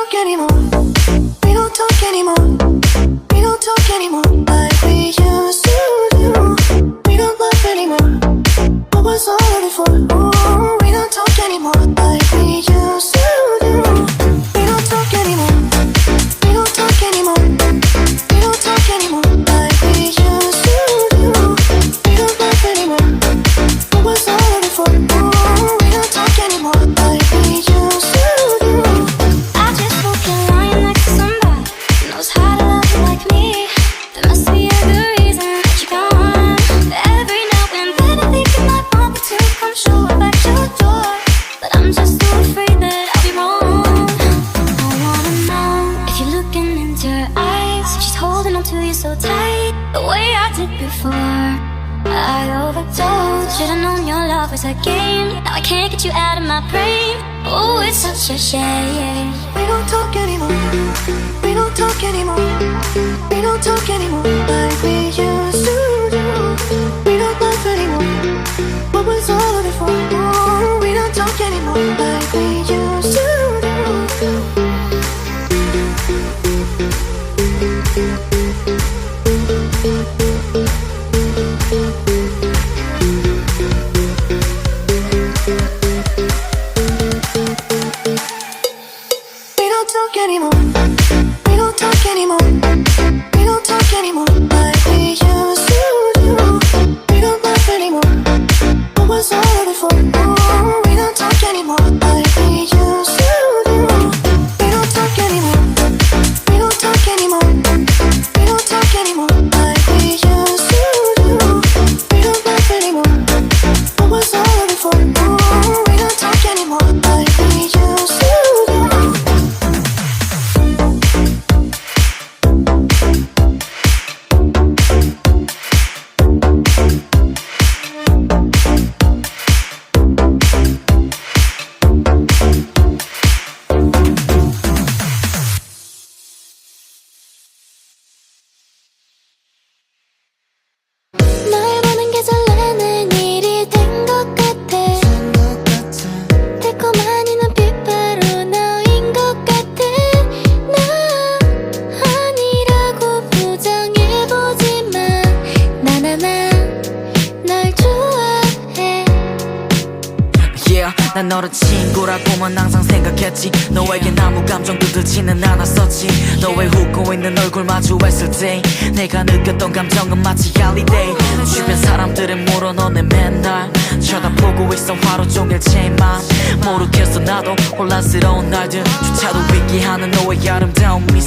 talk anymore. We don't talk anymore. We don't talk anymore like we used to do. We don't love anymore. What was all of it for? Ooh, we don't talk anymore like we used to do. We don't talk anymore. We don't talk anymore. We don't talk anymore like we used to do. We don't love anymore. What was all of it for? Ooh, we don't talk anymore like we used to do. I just hope you're lying next to somebody who knows how to love you like me. There must be a good reason that you're gone. Every now and then I think you might want me to come show up at your door, but I'm just too afraid that I'll be wrong. I wanna know if you're looking into her eyes, she's holding on to you so tight, the way I did before. I overdosed. Should've known your love was a game. Now I can't get you out of my brain. Oh, it's such a shame. We don't talk anymore. We don't talk anymore. We don't talk anymore like we used to do. We don't laugh anymore. What was all of it for? Ooh, we don't talk anymore like we used to do. We don't talk anymore. We don't talk anymore. We don't talk anymore like we used to do. We don't laugh anymore. What was all of it for? Ooh, we don't talk anymore like we used to do. We don't talk anymore. We don't talk anymore. We don't talk anymore like we used to do. We don't laugh anymore. What was all of it for? Ooh, we don't talk anymore like we used to do. 널 보는 게 설레는 일이 된 것 같아. 달콤한 이 눈빛 바로 너인 것 같아. 나 아니라고 부정해보지만 널 좋아해. Yeah, 난 너를 친구라고만 항상 생각했지. 너에겐 아무 감정도 들지는 않았었지. 너의 웃고 있는 얼굴 마주했을 때 내가 느꼈던 감정은 마치 할리데이. 주변 사람들은 물어 너네 맨날 쳐다보고 있어 하루 종일 제만 모르겠어 나도 혼란스러운 날들조차도 위기하는 너의 아름다운 미소.